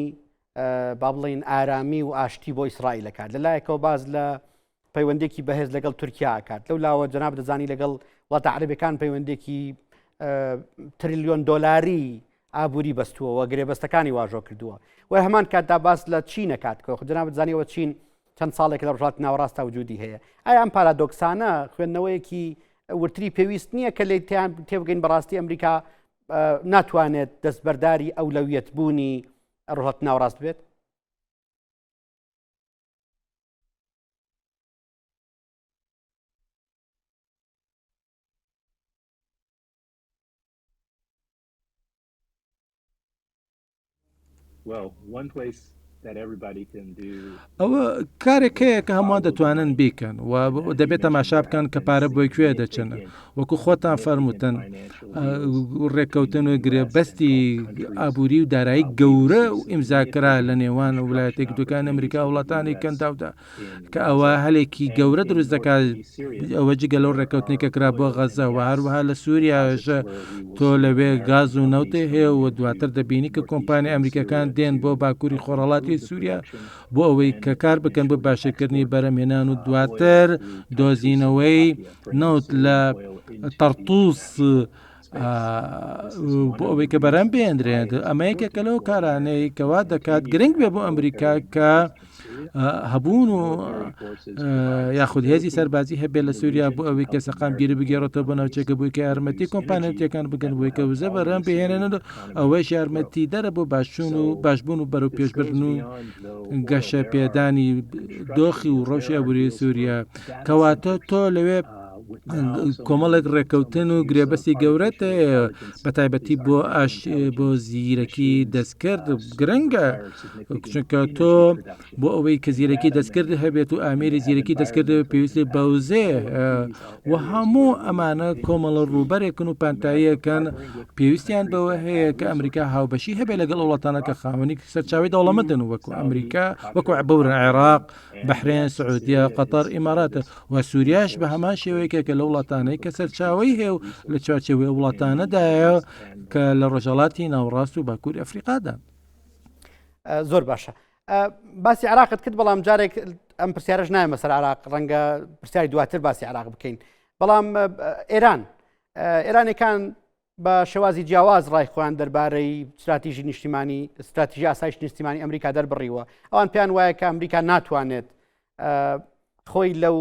با بڵین ئارامی و ئاشتی بۆ ئیسرائیل دەکات، لەلایەکەوە باز لە پەیوەندێکی بەهێز لەگەڵ تورکیا ئاکات. لەو لاوە جەناب دەزانی لەگەڵ وڵاتە عەرەبیەکان پەیوەندێکی تریلیۆن دۆلاری ئابووری بەستووە و گرێبەستەکانی واژۆ کردووە. و هەمان کاتدا باس لە چین ئەکاتکەوە جەناب دەزانیەوە چین چەند ساڵێک لە ڕۆژهەڵاتی ناوەڕاستە وجودی هەیە. ئایا ئەم پارادۆکسانە خوێندنەوەیەکی ورتری پێویست نییە کە لێتیان تێبگەین بەڕاستی ئەمریکا ناتوانێت دەستبەرداری ئەولەویەت بوونی ڕۆژهەڵاتی ناوەڕاست بێت؟ ئەوە کارێک هەیە کە هەمووان دەتوانن بیکەن و دەبێت تەماشا بکەن کە پارە بۆی کوێ دەچنە. وەکو خۆتان فەرمووتن ڕێککەوتن و گرێبەستی ئابووری و دارایی گەورە و ئیمزاکرا لە نێوان وڵایەتێک دوکان ئەمریکا وڵاتانی کەنداودا کە ئەوە هەلێکی گەورە دروست دەکات. ئەوە جگە لەو ڕێککەوتنی کە کرا بۆ غەزە و هەروەها لە سووریاژە تۆ لەوێ گاز و نەوتێ هەیە و دواتر دەبینی کە کۆمپانی ئەمریکەکان دێن بۆ باکووری خۆڕەڵاتی سووریا بۆ ئەوەی کە کار بکەن بۆ باشەکردنی بەرەمێنان و دواتر دۆزینەوەی نەوت لە تەرتووس بۆ ئەوەی کە بەرەم بێنرێت. ئەمە یەکێکە لەو کارانەی کەوا دەکات گرنگ بێ بۆ ئەمریکا کە هەبوون و یاخود هێزی سەربازی هەبێت لە سووریا بۆ ئەوەی کە سەقام گیری بگێڕێتەوە بۆ ناوچێکە بووی کە یارمەتی کۆمپانیەتەکان بگەن بۆی کە وزە بەرەم بهێنن ئەوەش یارمەتی دەرە بۆ باشچوون و باشبوون و بەرەو پێشبردن و گەشە پێدانی دۆخی و ڕەوشی ئابووری سووریا. کەواتە تۆ لەوێ کۆمەڵێک ڕێکەوتن و گرێبەستی گەورەت بە تایبەتی بۆ زیرەکی دەستکرد گرنگە، چونکە تۆ بۆ ئەوەی کە زیرەکی دەستکرد هەبێت و ئامێری زیرەکی دەستکرد پێویستی بەوزێ و هەموو ئەمانە کۆمەڵە ڕووبەرێکن و پانتاییەکەن پێویستیان بەوە هەیە کە ئەمریکا هاوبەشی هەبێت لەگەڵ وڵاتانە کە خاوەنی سەرچاوی دەوڵەمەندن وەکو ئەمریکا وەکو بەورە عێراق، بەحرێن، سعودیا، قەتەر، ئیماراتە و سووریاش بە هەمان شێوەیەکە کە لە وڵاتانەی کە سەرچاوی هەیە و لە چوارچێوەی وڵاتانەدایە کە لە ڕۆژهەڵاتی ناوەڕاست و باکووری ئەفریقادا. زۆر باشە. باسی عراقت کرد، بەڵام جارێک ئەم پرسیارەش نایە مەسەر عراق، ڕەنگە پرسیاری دواتر باسی عراق بکەین. بەڵام ئێرانەکان بە شێوازی جیاواز ڕای خۆیان دەربارەی استراتیژی نیشتیمانی استراتیژی ئاسایش نیشتیمانی ئەمریکا دەربڕیوە. ئەوان پێیان وایە کە ئەمریکا ناتوانێت خۆی لەو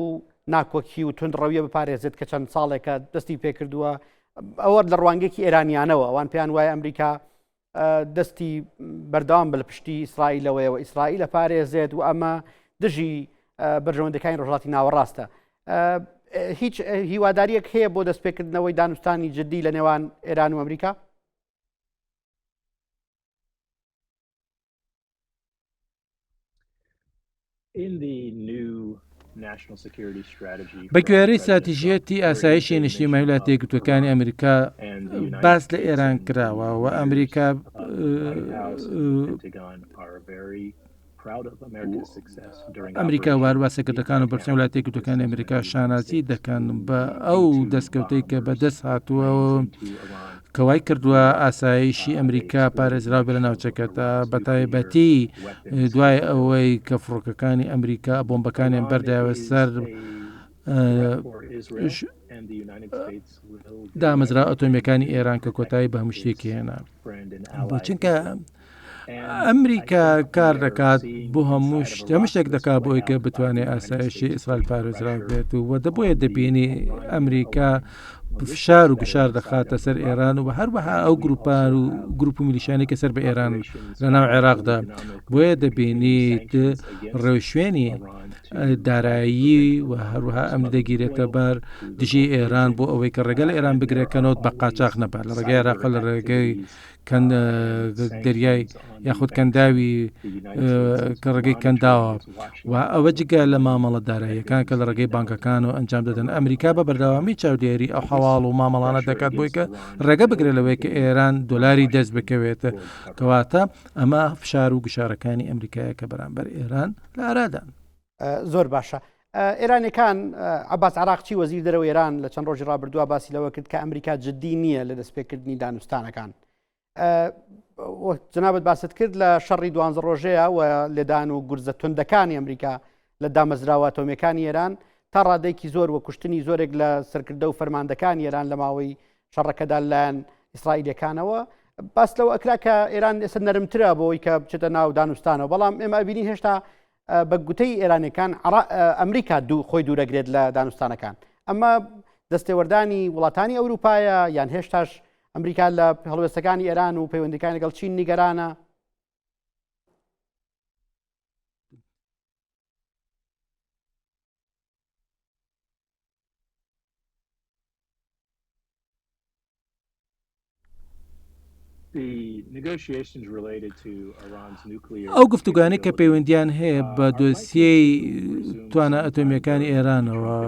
ناکۆکی و تونندڕەویە بپارێزێت کە چەند ساڵێکە دەستی پێکردووە. ئەوە لە ڕوانگەکی ئێرانیانەوە ئەوان پێیان وایە ئەمریکا دەستی بەردەوام بە لە پشتی ئیسرائیلەوەیەوە ئیسرائیل پارێزێت و ئەمە دژی بەرژەوەندەکانی ڕۆژهەڵاتی ناوەڕاستە. هیچ هیواداریەک هەیە بۆ دەستپێکردنەوەی دانوستانی جدی لە نێوان ئێران و ئەمریکا؟ بە گوێرەی استراتیژیەتی ئاسایشی نیشتیمانی ویلایەتە یەکگرتووەکانی ئەمریکا باس لە ئێران کراوە و ئەمریکا ئەمریکا وارووا سەکردەکان و بەرچەم ویلایەتە یەکگرتووەکانی ئەمریکا شانازی دەکەن بە ئەو دەستکەوتەی کە بەدەست هاتووە کەوای کردووە ئاسایشی ئەمریکا پارێزراو بێ لە ناوچەکەدا بە تایبەتی دوای ئەوەی کە فڕۆکەکانی ئەمریکا بۆمبەکانیان بەردایەوە سەر دامەزرا ئۆتۆمیەکانی ئێران کە کۆتایی بە هەموو شتێکی هێنا. چونکە ئەمریکا کار دەکات بۆ هەموو شتێک دەکات بۆ ئەوەی کە بتوانێت ئاسایشی ئیسرائیل پارێزرا بێت و دەبۆیە دەبینی ئەمریکا فشار و گشار دەخاتە سەر ئێران و هەروەها ئەو گروپان و گروپ و میلیشانی کە سەر بە ئێران لە ناو عێراقدا بۆیە دەبینیت ڕێوشوێنی دارایی و هەروەها ئەمن دەگیرێتە بەر دژی ئێران بۆ ئەوەی کە ڕێگە لە ئێران بگرێتکەنەوە بە قاچاق نەبات لە ڕێگەی عێراق لە ڕێگەی دەریای یاخود کەنداوی کە ڕێگەی کەنداوە و ئەوە جگە لە مامەڵە داراییەکان کە لە ڕێگەی بانکەکان و ئەنجام دەدەن ئەمریکا بە بەردەوامی چاودێری ئەو حواڵ و مامەڵانە دەکات بۆی کە ڕێگە بگرێت لەوەی کە ئێران دۆلاری دەست بکەوێتە کەواتە ئەمە فشار و گشارەکانی ئەمریکایە کە بەرامبەر ئێران لە ئارادان. زۆر باشە. ئێرانەکان عەباس عراقچی وەزیر دەرەوە ئێران لە چەند ڕۆژی ڕابردووە باسی لەوە کرد کە ئەمریکا جددی نییە لە دەستپێکردنی دانوستانەکان. جنابەت باست کرد لە شەڕی 12 ڕۆژەیە و لێدان و گورزە توندەکانی ئەمریکا لە دامەزراوە ئەتۆمیەکانی ئێران تا ڕادێکی زۆر و کوشتنی زۆرێک لە سەرکردە و فەرماندەکانی ئێران لە ماوەی شەڕەکەدا لایەن ئیسرائیلەکانەوە باس لەوە ئەکرا کە ئێران ئێستا نەرمترە بۆەوەی کە بچێتە ناو دانوستانەوە بەڵام ئێمە ئەبینی هێشتا بە گوتەی ئێرانەکان ئەمریکا خۆی دوورەگرێت لە دانوستانەکان ئەمە دەستێوەردانی وڵاتانی ئەوروپایە یان هێشتاش ئەمریکا لە هەڵوێستەکانی ئێران و پەیوەندیەکانی لەگەڵ چین نیگەرانە؟ ئەو گفتوگانی کە پەیوەندیان هەیە بە دۆسیەی توانە ئەتۆمیەکانی ئێرانەوە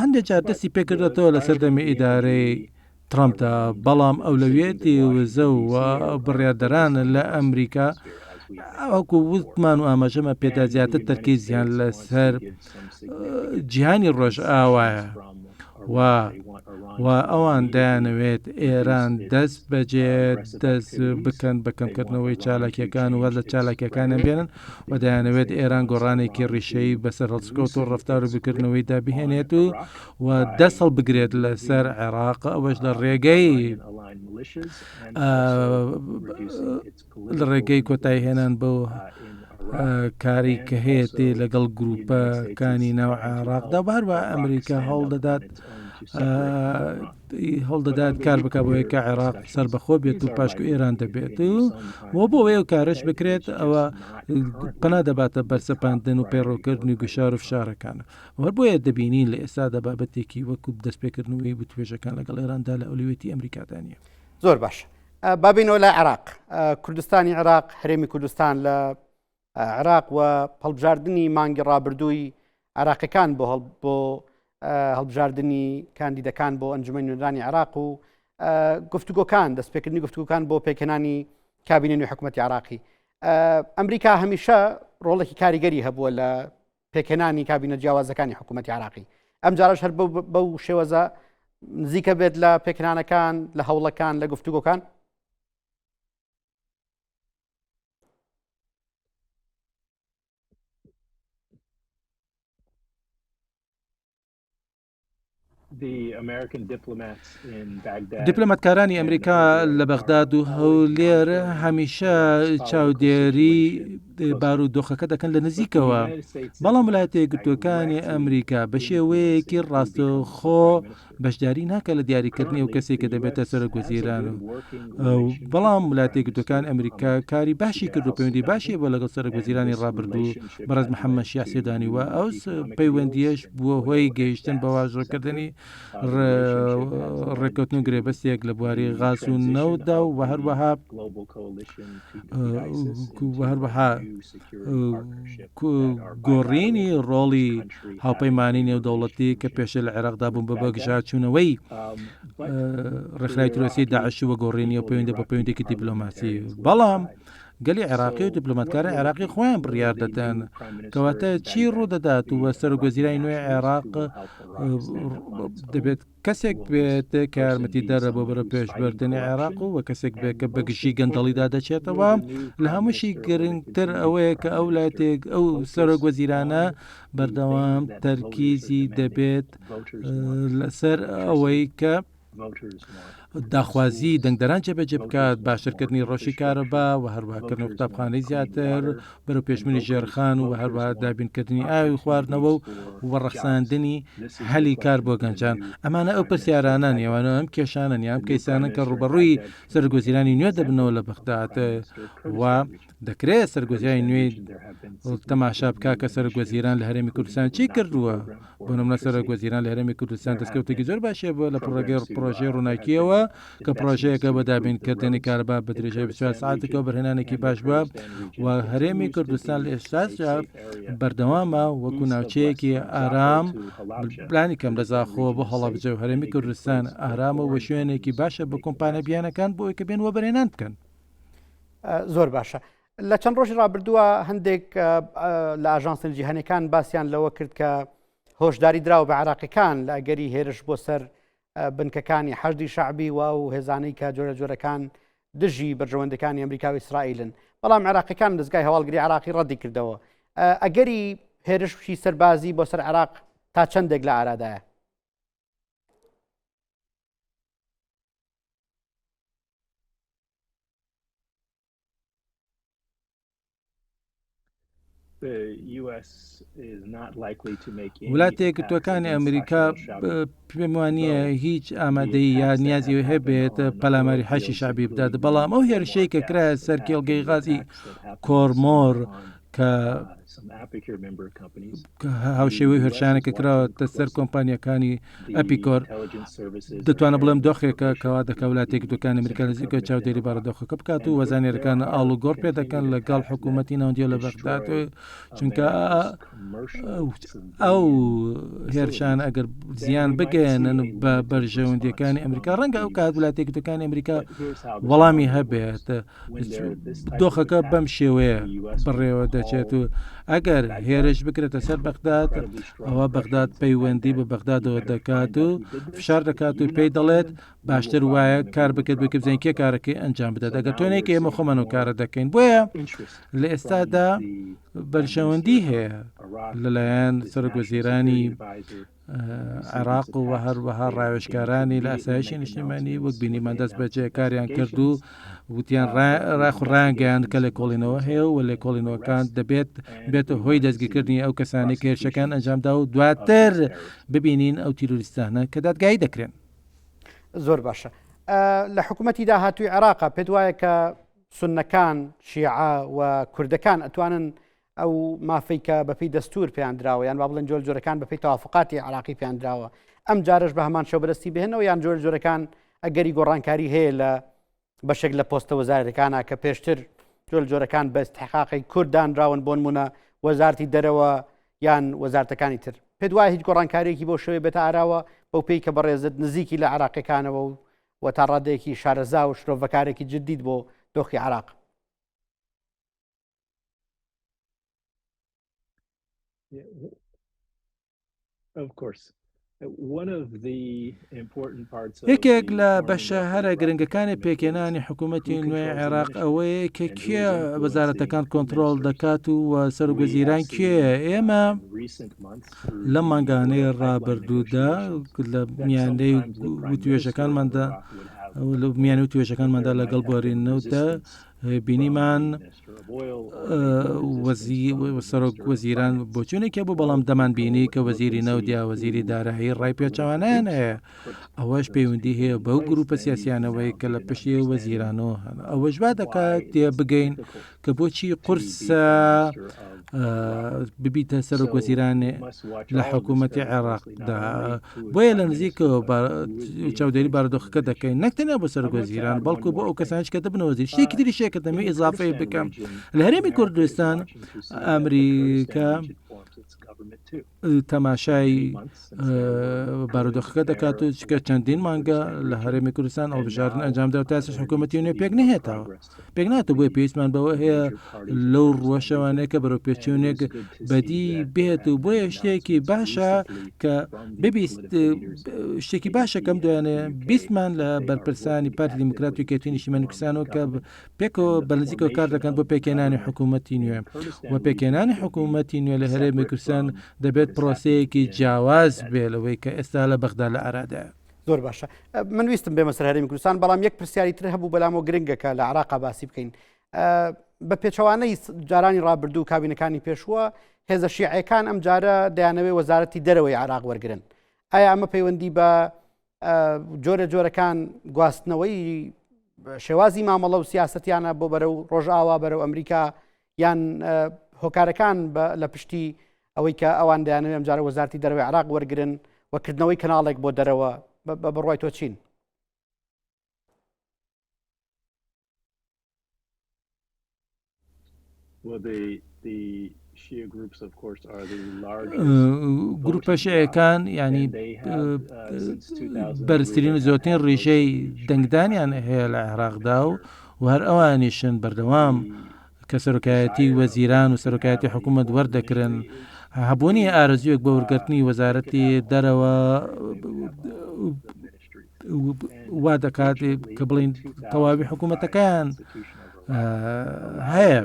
هەندێک جار دەستی پێکردێتەوە لە سەردەمی ئیدارەی ترامپدا بەڵام ئەولەویەتی وزە و بڕیاردەران لە ئەمریکا ئەوکو وتمان و ئاماژەمە پێدا زیاتر تەرکیزیان لەسەر جیهانی ڕۆژ ئاوایە و ئەوان دەیانەوێت ئێران دەست بەجێ دەست بکەن بە کەمکردنەوەی چالاکیەکان و لە چالاکیەکانیان بێنن و دەیانەوێت ئێران گۆڕانێکی ڕیشەی بەسەر هەڵسکەوت و ڕەفتار و بکردنەوەیدا بهێنێت و دەست هەڵ بگرێت لەسەر عێراق ئەوەش لە ڕێگەی کۆتایی هێنان بۆ کاری کە هەیەێ لەگەڵ گروپەکانی ناو عێراقدا هەروە ئەمریکا هەڵدەدات کار بک بۆیە کە عێراق سەربەخۆ بێت و پاشک و ئێران دەبێت و بۆ وێ و کارش بکرێت ئەوە پنا دەباتە بەرسەپاندن و پەیڕۆکردنی گوشار و فشارەکانە وە بۆیە دەبینین لە ئێستادا بابەتێکی وەکو دەستپێکردنەوەی بتوێژەکان لەگەڵ ئێراندا لە ئەولوێتی ئەمریکادانە. زۆر باش. بابینەوە لە عێراق کوردستانی عێراق هەرێمی کوردستان لە عێراق و هەڵبژاردننی مانگی ڕابردووی عێراقیەکان بۆ هەڵبژاردننی کاندیدەکان بۆ ئەنجومەنی نوێنەرانی عێراق و گفتوگۆکان دەستپێکردنی گفتوگۆکان بۆ پێکەنانی کابینەی نوێی حکوومەتی عێراقی. ئەمریکا هەمیشە ڕۆڵێکی کاریگەری هەبووە لە پێکەنانی کابینە جیاوازەکانی حکوومەتی عێراقی. ئەم جارش هەر بەو شێوەزە نزیکە بێت لە پێکەنانەکان لە هەوڵەکان لە گفتوگۆکان. دیپلۆمەتکارانی ئەمریکا لە بەغداد و هەولێر هەمیشە چاودێری بارودۆخەکە دەکەن لە نزیکەوە بەڵام وڵاتە یەکگرتووەکانی ئەمریکا بە شێوەیەکی ڕاستەوخۆ بەشداری ناکە لە دیاریکردنی و کەسێک کە دەبێتە سەرۆکوەزیران بەڵام وڵاتە یەکگرتووەکان ئەمریکا کاری باشی کرد و پەیوەندی باشی بۆ لەگەڵ سەرۆکوەزیرانی ڕابردوو بەڕێز محەممەد شیاسێدانی و ئەو پەیوەندیەش بووە هۆی گەیشتن بە واژۆکردنی ڕێککەوتن و گرێبەستێک لە بواری غاز و نەودا و هەروەها گۆڕینی ڕۆڵی هاوپەیمانی نێودەوڵەتی کە پێشە لە عێراقدا بوون بە بەگژارچوونەوەی ڕێکخراوی تروسی داعش و گۆڕینی و پەیوەندی بە پەیوەندێکی دیپلۆماسی بەڵام گەلی عێراقی و دیپلۆمەتکارە عێراقی خۆیان بڕیار دەدەن کەواتە چی ڕوودەدات و سەرۆکوەزیرانی نوێی عێراق دەبێت کەسێک بێت کە یارمەتیدارە بۆ بەرە پێشبردننی عێراق و کەسێک بێت کە بەگشی گەندەڵیدا دەچێتەوە لە هەمووشی گرنگتر ئەوەیە کە ئەو لاتێک ئەو سەرۆکوەزیرانە بەردەوام تەرکیزی دەبێت لەسەر ئەوەی کە داخوازی دەنگدەران جێبەجێ بکات باشترکردنی ڕۆژی کارەبا و هەروەکردنەوە قوتابخانەی زیاتر بەرەو پێشمنی ژێرخان و هەروە دابینکردنی ئاوی خواردنەوە و ڕەخساندنی هەلی کار بۆ گەنجان ئەمانە ئەو پرسیارانان یێوانە ئەم کێشانن یان کەیسانن کە ڕوبەڕووی سەرگۆزیرانی نوێ دەبنەوە لە بەغداد و دەکرێت سەرگۆزیانی نوێ تەماشا بکا کە سەرگۆزیران لە هەرێمی کوردستان چی کردووە بۆ نمونە سەرگۆزیران لە هەرێمی کوردستان دەستکەوتێکی زۆر باشە بۆ لە پڕۆژەی ڕووناکیەوە کە پڕۆژەیەکە بە دابینکردنی کارەبا بە درێژەی 24 ساعتەکە بەرهێنانێکی باش بووە و هەرێمی کوردستان لە ئێستاش بەردەوامە وەکو ناوچەیەکی ئارام پلانی کەم لەزاخۆ بۆ هەڵەبجە و هەرێمی کوردستان ئارامە و شوێنێکی باشە بە کۆمپانیا بیانەکان بۆ ئەوکە بێنوە بەرهێنان بکەن. زۆر باشە. لە چەند ڕۆژی ڕابردووە هەندێک لە ئاژانسە جیهانیەکان باسییان لەوە کرد کە هۆشداری دراوە بە عێراقیەکان لە ئەگەری هێرش بۆ سەر بنکەکانی حەشدی شەعبی و هێزانەی کە جۆرە جۆرەکان دژی بەرژەوەندەکانی ئەمریکا و ئیسرائیلن، بەڵام عێراقیەکان دەستگای هەواڵگری عێراقی ڕەدی کردەوە. ئەگەری هێرشی سەربازی بۆ سەر عێراق تا چەندێک لە ئارادایە؟ وڵاتێک یەکگرتووەکانی ئەمریکا پێم وانییە هیچ ئامادەی یا نیازی هەبێت پەلاماری حەشی شعبی بدات، بەڵام ئەو هێرشەی کە کرایە سەر کێڵگەی غازی کۆرمۆر کە هاوشێوەی هێرشانێکە کراوە سەر کۆمپانیەکانی ئەپیکۆر دەتوانە بڵێم دۆخێکە کەوا دەکە وڵاتێک دوکان ئەمریکا نزیکەوە چاودێری بارەدۆخەکە بکات و وەزانێرەکان ئاڵوگۆڕ پێ دەکەن لەگەڵ حکوومەتی ناوەندیە لە بەغداد، چونکە ئەو هێرشان ئەگەر زیان بگەێنن بە بەرژەوەندیەکانی ئەمریکا ڕەنگە ئەو کات وڵاتێک دوکانی ئەمریکا وەڵامی هەبێت دۆخەکە بەم شێوەیە بڕێوە دەچێت و ئەگەر هێرش بکرێتە سەر بەغداد ئەوە بەغداد پەیوەندی بە بەغدادەوە دەکات و فشار دەکات و پێی دەڵێت باشتر وایە کار بکرد بکە بزانین کێ کارەکەی ئەنجام بدات ئەگەر تۆنێکی ئێمە خۆمان و کارە دەکەین. بۆیە لە ئێستادا بەرژەوەندی هەیە لەلایەن سەرگۆزیرانی عێراق و هەروەها ڕاوێژکارانی لە ئاسایشی نیشتیمانی وەک بینیمان دەست بەجێ کاریان کرد و وتیان ڕاخڕانگەیان کە لە کۆڵینەوە هەیە و لە کۆڵینەوەکان دەبێت بێتە هۆی دەستگیرکردنی ئەو کەسانی کە هێرشەکان ئەنجامدا و دواتر ببینین ئەو تیرۆریستانە کە دادگایی دەکرێن. زۆر باشە. لە حکوومەتی داهاتووی عێراقا پێت وایە کە سوننەکان شیعە و کوردەکان ئەتوانن ئەو مافەی کە بەپی دەستور پێیان دراوە یان با بڵێن جۆرەکان بەپی تەوافقاتی عێراقی پێیان دراوە ئەم جارش بە هەمان شەو بەدەستی بهێنەوە یان جۆرەکان ئەگەری گۆڕانکاری هەیە لە بەشێک لە پۆستە وەزارەتەکانە کە پێشتر جۆرەکان بە استحقاقی کورددانراون بۆ نمونە وەزارتی دەرەوە یان وەزارەتەکانی تر. پێت وایە هیچ گۆڕانکاریەکی بۆ شەوێ بێتە ئاراوە بەو پێی کە بەڕێزت نزیکی لە عێراقیەکانەوە و تا ڕادەیەکی شارەزا و شرۆڤەکارێکی جدید بۆ دۆخی عێراق؟ یەکێک لە بەشە هەرە گرنگەکانی پێکێنانی حکوومەتی نوێی عێراق ئەوەیە کە کێ وەزارەتەکان کۆنتترۆل دەکات و سەرگۆزیران کێ. ئێمە لە مانگانەی ڕابردوودا لە میانەی وتوێژەکانماندا میانە و توێژەکانماندا لەگەڵ بۆرینەوەدا بینیمان سەرۆک وەزیران بۆچوونێکە بوو، بەڵام دەمان بینی کە وەزیری نەودیا وەزیری دارایی ڕای پێچەوانیان هەیە. ئەوەش پەیوەندی هەیە بەو گروپە سیاسیانەوەی کە لە پشتی وەزیرانەوە هەن. ئەوەش با دەکات تێ بگەین کە بۆچی قورسە ببیتە سەرۆک وەزیران لە حکوومەتی عێراقدا. بۆیە لە نزیکەوە چاودێری بارودۆخەکە دەکەین نەکتەنیا بۆ سەرۆک وەزیران بەڵکو بۆ ئەو کەسانش کە دەبنەوە وەزیر. شتێکی تریشەیە کە دەمێ ئیزافەی بکەم لە هەرێمی کوردستان ئەمریکا تەماشای بارودۆخەکە دەکات و چکە چەندین مانگە لە هەرێمی کوردستان ئەڵبژاردن ئەنجامدا و تاسش حکوومەتی نوێ پێک نهێتەوە پێک ناتە. بۆیە پێویستمان بەوە هەیە لەو ڕۆژەوانەیە کە بەرەو پێچوونێک بەدی بێت و بۆیە شتێکی باشە کە ببیست شتێکی باشە کەم دوایانێ بیستمان لە بەرپرسانی پارتی دیموکرات و یەکێتی نیشتیمانی کوردستانەوە کە پێکەوە بەنزیکەوە کار دەکەن بۆ پێکێنانی حکوومەتی نوێ و پێکێنانی حکوومەتی نوێ لە هەرێمی کوردستان دەبێت پرۆسەیەکی جیاواز بێ لەوەی کە ئێستا لە بەغدا لە ئارادایە. زۆر باشە من ویستم بێمە سەر هەرێمی کوردستان بەڵام یەک پرسیاری تر هەبوو بەلامەوە گرنگەکە لە عێراقا باسی بکەین بە پێچەوانەی جارانی ڕابردوو کابینەکانی پێشووە هێزە شیعەکان ئەم جارە دەیانەوێ وەزارەتی دەرەوەی عێراق وەرگرن ئایا ئەمە پەیوەندی بە جۆرە جۆرەکان گواستنەوەی شێوازی مامەڵە و سیاسەتیانە بۆ بەرەو ڕۆژئاوا بەرەو ئەمریکا یان هۆکارەکان لە پشتی ئەوەی کە ئەوان دەیانەوێ ئەم جارە وەزارەتی دەرەوەی عێراق وەرگرن وەکردنەوەی کەناڵێک بۆ دەرەوە بڕوای تۆ چین؟ گروپە شیعەکان ینی بەرزترین و زۆرترین ڕیشەی دەنگدانیان هەیە لە عێراقدا و هەر ئەوانیشن بەردەوام کە سەرۆکایەتی وەزیران و سەرۆکایەتی حکوومەت وەردەکردن هەبوونی ئارەزویەک بە وەرگرتنی وەزارەتی دەرەوە وا دەکات کە بڵین تەواوی حکوومەتەکان هەیە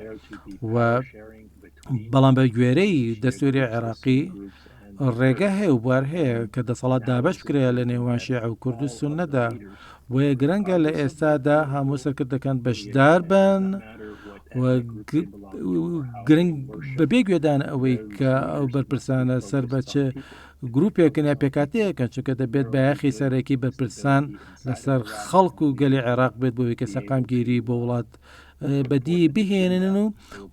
و بەڵام بە گوێرەی دەستوری عێراقی ڕێگە هەیە و بوار هەیە کە دەسەڵات دابش بکرێت لە نێوان شیعە و کورد و سونەدا وەیە گرنگە لە ئێستادا هەموو سەرکردەکان بەشدار بن و گرنگ بەبێ گوێدان ئەوەی کە ئەو بەرپرسانە سەر بەچە گروپێکن یا پێکاتەیەکەن چونکە دەبێت بەیاخی سەرێکی بەرپرسان لەسەر خەڵک و گەلی عێراق بێت بۆەوەی کە سەقامگیری بۆ وڵات بەدی بهێنن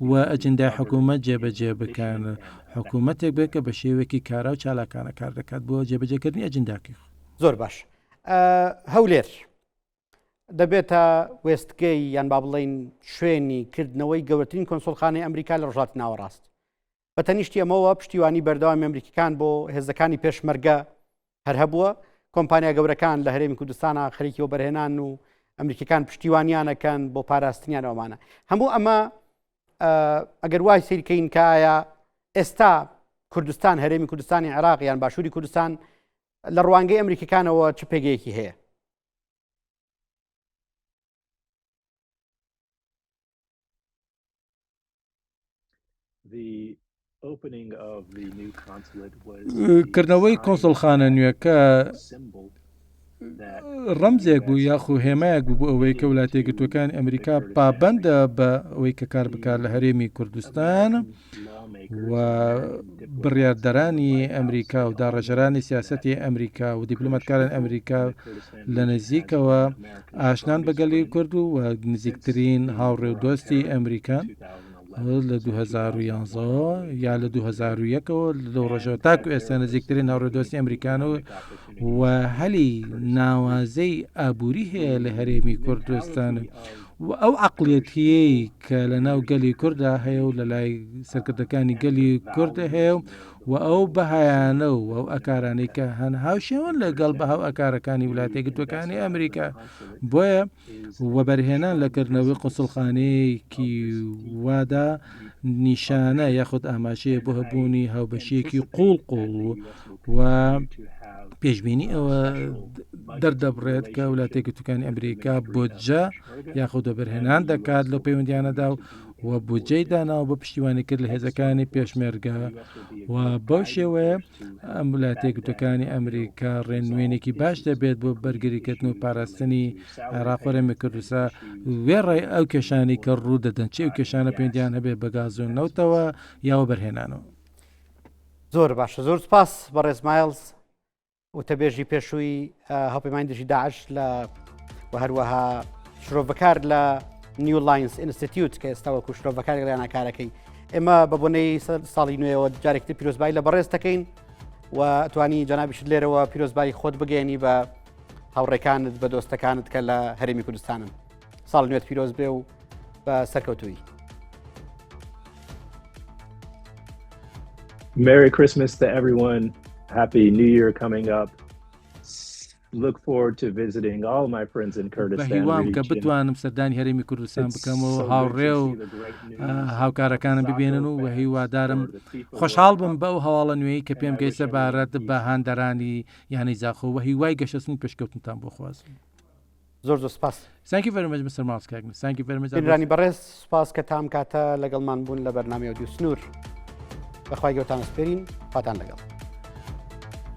و ئەجندای حکوومەت جێبەجێ بکەن حکوومەتێک بێت کە بە شێوەیەکی کارا و چالاکانە کار دەکات بۆ جێبەجێکردنی ئەجنداکی زۆر باش هەولێر دەبێتە وێستگەی یان با بڵین شوێنی کردنەوەی گەورەترین کۆنسۆڵخانەی ئەمریکا لە ڕۆژهاتی ناوەڕاست بە تەنیشتی ئەمەوە پشتیوانی بەردەوامی ئەمریکیەکان بۆ هێزەکانی پێشمەرگە هەر هەبووە کۆمپانیا گەورەکان لە هەرێمی کوردستانە خەریکیەوە بەرهێنان و ئەمریکیەکان پشتیوانیانەکەن بۆ پاراستنیان ئەومانە هەموو ئەمە ئەگەر وای سیرکەین کە ئایا ئێستا کوردستان هەرێمی کوردستانی عێراق یان باشووری کوردستان لە ڕوانگەی ئەمریکیەکانەوە چ پێگەیەکی هەیە؟ کردنەوەی کۆنسڵخانە نوێەکە ڕەمزێک بوو یاخو هێمایەک بوو بۆ ئەوەی کە وڵاتە یەکگرتووەکانی ئەمریکا پابەندە بە ئەوەی کە کار بکات لە هەرێمی کوردستان و بڕیاردەرانی ئەمریکا و داڕێژەرانی سیاسەتی ئەمریکا و دیپلۆمەتکاران ئەمریکا لە نزیکەوە ئاشنان بەگەلی کورد و نزیکترین هاوڕێ و دۆستی ئەمریکان لە 2011 یا لە 2001ەوە لەو ڕۆژەوە تاکو ئێستا نزیکترین هاوڕێدۆستی ئەمریکانەوە و هەلی ناوازەی ئابووری هەیە لە هەرێمی کوردستان و ئەو عەقڵیەتیەی کە لە ناو گەلی کووردا هەیە و لە لای سەرکردەکانی گەلی کوورد هەیە و ئەو بەهایانە و ئەو ئەکارانەی کە هەن هاوشێوەن لەگەڵ بە هاو ئەکارەکانی وڵاتە یەکگرتووەکانی ئەمریکا بۆیە وەبەرهێنان لەکردنەوەی قوسڵخانەیەکی وادا نیشانە یاخود ئاماژەیە بۆ هەبوونی هاوبەشیەکی قوڵقوڵ و پێشبینی ئەوە دەردەبڕێت کە وڵاتە یەکگرتووەکانی ئەمریکا بودجە یاخود وەبەرهێنان دەکات لە پەیوەندیانەدا و بودجەی داناوە بە پشتیوانی کرد لە هێزەکانی پێشمێرگە و بەو شێوەیە ئەم وڵاتە یەکگرتووەکانی ئەمریکا ڕێنوێنێکی باش دەبێت بۆ بەرگریکردن و پاراستنی عێراق و هەرێمی کوردستان وێڕای ئەو کێشانی کە ڕوو دەدەن چی ئەو کێشانە پەیوەندیان هەبێت بە گاز و نەوتەوە یا وەبەرهێنانەوە. زۆر باشە زۆر سپاس بەڕێز مایلز وتەبێژی پێشووی هەڵپەیمانی دژی داعش لە و هەروەها شرۆڤەکار لە نیو لاینس ئینستیتیوت کە ئێستا وەکو شرۆڤەکار لەلایەن کارەکەی ئێمە بە بۆنەی ساڵی نوێەوە جارێکتر پیرۆزبایی لە بەڕێز دەکەین و توانی جەنابیشت لێرەوە پیرۆزبایی خۆت بگەێنی بە هاوڕێکانت بە دۆستەکانت کە لە هەرێمی کوردستانن. ساڵ نوێت پیرۆز بێ و بە سەرکەوتووی. Merry Christmas to everyone. Happy New Year coming up. Look forward to visiting all my friends in Kurdistan region. کە بتوانم سەردانی هەرێمی کوردستان بکەمەوە هاوڕێ و هاوکارەکانم ببێنن و هیوادارم خۆشحاڵ بم بەو هەواڵە نوێی کە پێم گەی سەبارەت بە هاندەرانی یانی زاخۆ و هیوای گەشەستنی پێشکەوتنتان بۆ خوازم. زۆر زۆر سپاس. Thank you very much Mr. Malskagnis. Thank you very much. بینرانی بەڕێز سپاس کە تام کاتە لەگەڵمان بوون لە بەرنامەی ئۆدیۆ سنوور. بەخوای گەورەتان سپێرین، خواتان لەگەڵ.